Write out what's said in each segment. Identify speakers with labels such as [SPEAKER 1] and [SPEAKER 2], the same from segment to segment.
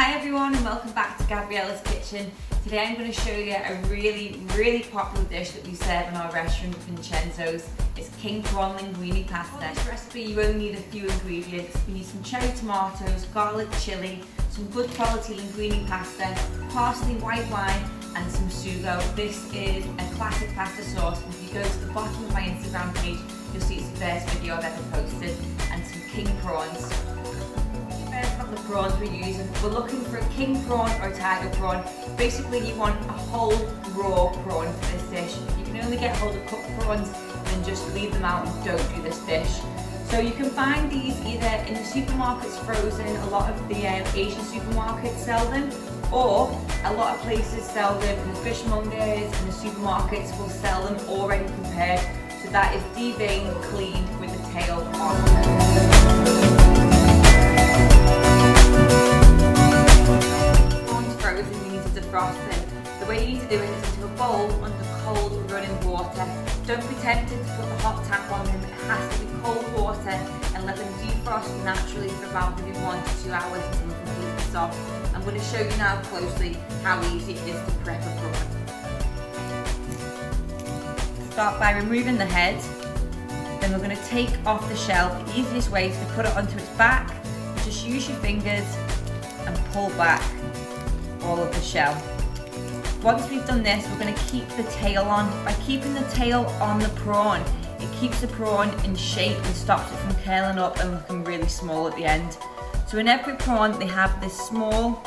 [SPEAKER 1] Hi everyone and welcome back to Gabriella's Kitchen. Today I'm going to show you a really popular dish that we serve in our restaurant, Vincenzo's. It's king prawn linguine pasta. For this recipe you only need a few ingredients. You need some cherry tomatoes, garlic chilli, some good quality linguine pasta, parsley, white wine and some sugo. This is a classic pasta sauce, and if you go to the bottom of my Instagram page you'll see it's the first video I've ever posted, and some king prawns. First of the prawns we're using, we're looking for a king prawn or a tiger prawn. Basically you want a whole raw prawn for this dish. If you can only get hold of cooked prawns, then just leave them out and don't do this dish. So you can find these either in the supermarkets frozen, a lot of the Asian supermarkets sell them, or a lot of places sell them in the fishmongers and the supermarkets will sell them already prepared. So that is deveined, cleaned with the tail on. The way you need to do it is into a bowl under cold running water. Don't be tempted to put the hot tap on them. It has to be cold water and let them defrost naturally for about maybe 1 to 2 hours until they're completely soft. I'm going to show you now closely how easy it is to prep a prawn. Start by removing the head. Then we're going to take off the shell. The easiest way is to put it onto its back. Just use your fingers and pull back all of the shell. Once we've done this, we're going to keep the tail on. By keeping the tail on the prawn, it keeps the prawn in shape and stops it from curling up and looking really small at the end. So in every prawn, they have this small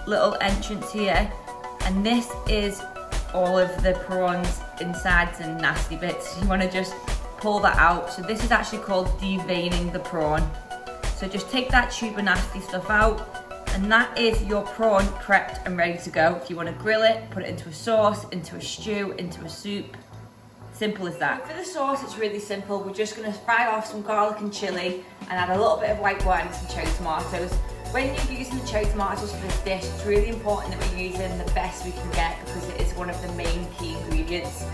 [SPEAKER 1] little entrance here, and this is all of the prawn's insides and nasty bits. You want to just pull that out. So this is actually called deveining the prawn. So just take that tube of nasty stuff out, and that is your prawn prepped and ready to go. If you want to grill it, put it into a sauce, into a stew, into a soup. Simple as that. For the sauce, it's really simple. We're just going to fry off some garlic and chilli and add a little bit of white wine and some cherry tomatoes. When you're using the cherry tomatoes for this dish, it's really important that we're using the best we can get because it is one of the main key ingredients.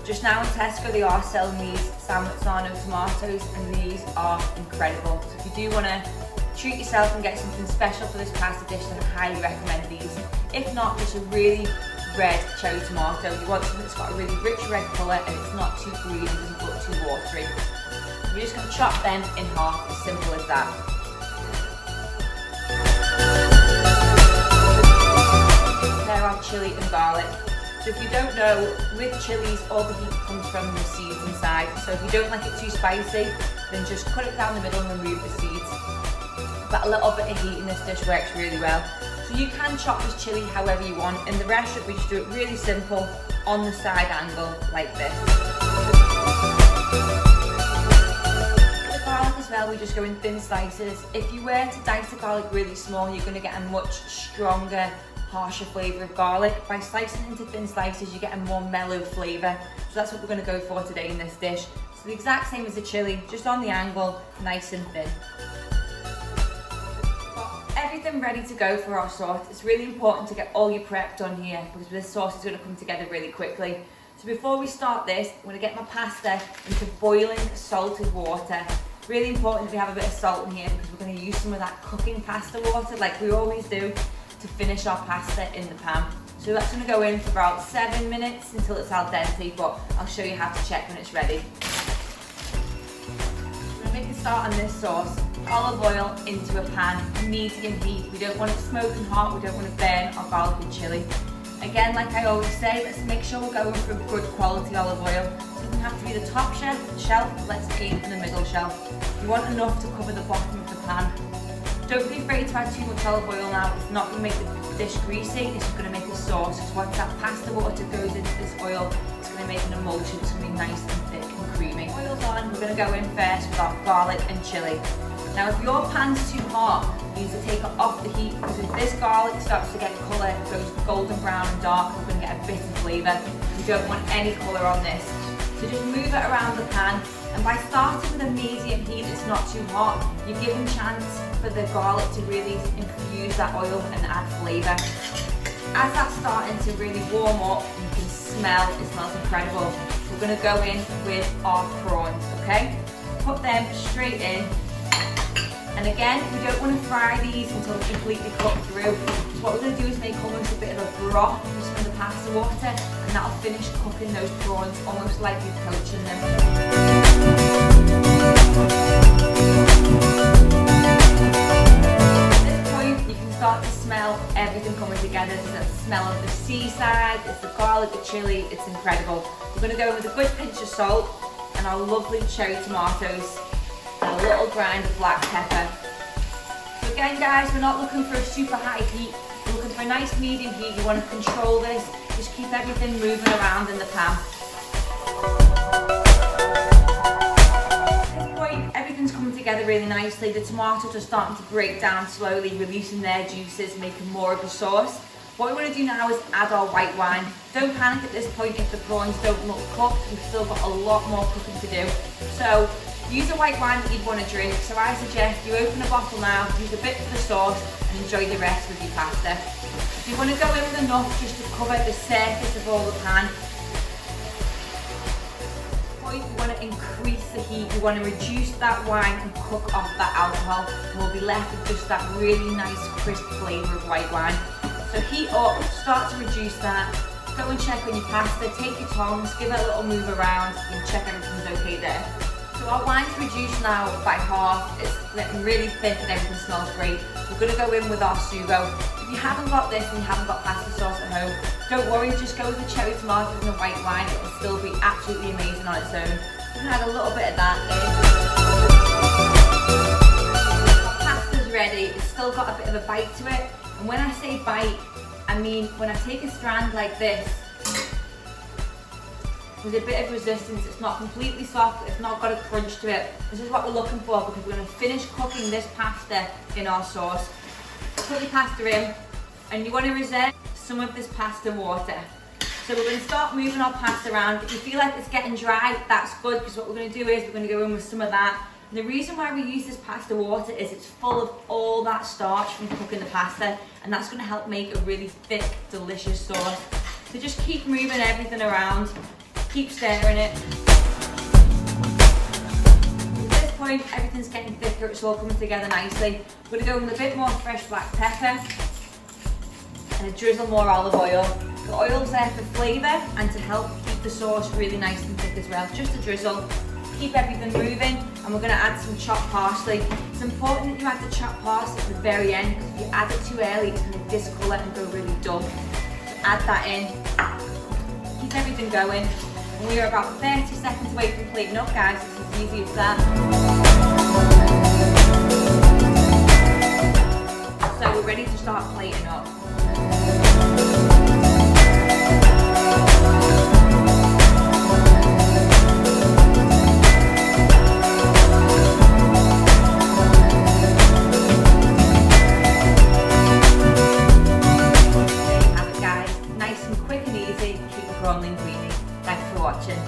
[SPEAKER 1] Just now in Tesco, they are selling these Marzano tomatoes, and these are incredible. So if you do want to treat yourself and get something special for this pasta dish, then I highly recommend these. If not, just a really red cherry tomato. You want something that's got a really rich red colour and it's not too green and doesn't look too watery. We're just going to chop them in half, as simple as that. Prepare our chilli and garlic. So if you don't know, with chilies all the heat comes from the seeds inside. So if you don't like it too spicy, then just cut it down the middle and remove the seeds. But a little bit of heat in this dish works really well. So you can chop this chilli however you want. In the restaurant we just do it really simple on the side angle like this. The garlic as well, we just go in thin slices. If you were to dice the garlic really small, you're going to get a much stronger, harsher flavour of garlic. By slicing it into thin slices you get a more mellow flavour. So that's what we're going to go for today in this dish. So the exact same as the chilli, just on the angle, nice and thin. Everything ready to go for our sauce. It's really important to get all your prep done here because this sauce is going to come together really quickly. So before we start this, I'm going to get my pasta into boiling salted water. Really important that we have a bit of salt in here because we're going to use some of that cooking pasta water like we always do to finish our pasta in the pan. So that's going to go in for about 7 minutes until it's al dente, but I'll show you how to check when it's ready. I'm going to make a start on this sauce. Olive oil into a pan, medium heat. We don't want it smoking hot, we don't want to burn our garlic and chilli. Again, like I always say, let's make sure we're going for good quality olive oil. It doesn't have to be the top shelf, let's aim for the middle shelf. You want enough to cover the bottom of the pan. Don't be afraid to add too much olive oil now. It's not going to make the dish greasy, it's just going to make the sauce. Because once that pasta water goes into this oil, it's going to make an emulsion. It's going to be nice and thick and creamy. Oil's on, we're going to go in first with our garlic and chilli. Now if your pan's too hot, you need to take it off the heat because if this garlic starts to get colour, it goes golden brown and dark, we're going to get a bitter flavour. We don't want any colour on this. So just move it around the pan, and by starting with a medium heat that's not too hot, you're giving chance for the garlic to really infuse that oil and add flavour. As that's starting to really warm up, you can smell, it smells incredible. We're going to go in with our prawns, okay? Put them straight in. And again, we don't want to fry these until they're completely cooked through. So what we're going to do is make almost a bit of a broth from some of the pasta water, and that'll finish cooking those prawns almost like you're poaching them. At this point, you can start to smell everything coming together. There's the smell of the seaside, it's the garlic, the chilli, it's incredible. We're going to go in with a good pinch of salt and our lovely cherry tomatoes. And a little grind of black pepper. So again guys, we're not looking for a super high heat, we're looking for a nice medium heat. You want to control this, just keep everything moving around in the pan. At this point, everything's coming together really nicely. The tomatoes are starting to break down slowly, releasing their juices, making more of a sauce. What we want to do now is add our white wine. Don't panic at this point if the prawns don't look cooked, we've still got a lot more cooking to do. So use a white wine that you'd want to drink, so I suggest you open a bottle now, use a bit for the sauce and enjoy the rest with your pasta. You want to go in with enough just to cover the surface of all the pan. You want to increase the heat, you want to reduce that wine and cook off that alcohol, and we'll be left with just that really nice crisp flavour of white wine. So heat up, start to reduce that, go and check on your pasta, take your tongs, give it a little move around and check everything's okay there. So our wine's reduced now by half, it's getting really thick and everything smells great. We're going to go in with our Sugo. If you haven't got this and you haven't got pasta sauce at home, don't worry, just go with the cherry tomatoes and the white wine, it will still be absolutely amazing on its own. You can add a little bit of that in. Our pasta's ready, it's still got a bit of a bite to it, and when I say bite, I mean when I take a strand like this, there's a bit of resistance, it's not completely soft, it's not got a crunch to it. This is what we're looking for because we're going to finish cooking this pasta in our sauce. Put your pasta in and you want to reserve some of this pasta water. So we're going to start moving our pasta around. If you feel like it's getting dry, that's good because what we're going to do is we're going to go in with some of that. And the reason why we use this pasta water is it's full of all that starch from cooking the pasta, and that's going to help make a really thick, delicious sauce. So just keep moving everything around. Keep stirring it. At this point, everything's getting thicker, it's all coming together nicely. We're going to go with a bit more fresh black pepper and a drizzle more olive oil. The oil's there for flavour and to help keep the sauce really nice and thick as well. Just a drizzle. Keep everything moving, and we're going to add some chopped parsley. It's important that you add the chopped parsley at the very end because if you add it too early, it's going to discolour and go really dull. So add that in. Keep everything going. And we are about 30 seconds away from plating up, guys. It's as easy as that. So we're ready to start plating up. There you have it, guys. Nice and quick and easy. Keep the prawn linguine. Thanks for watching.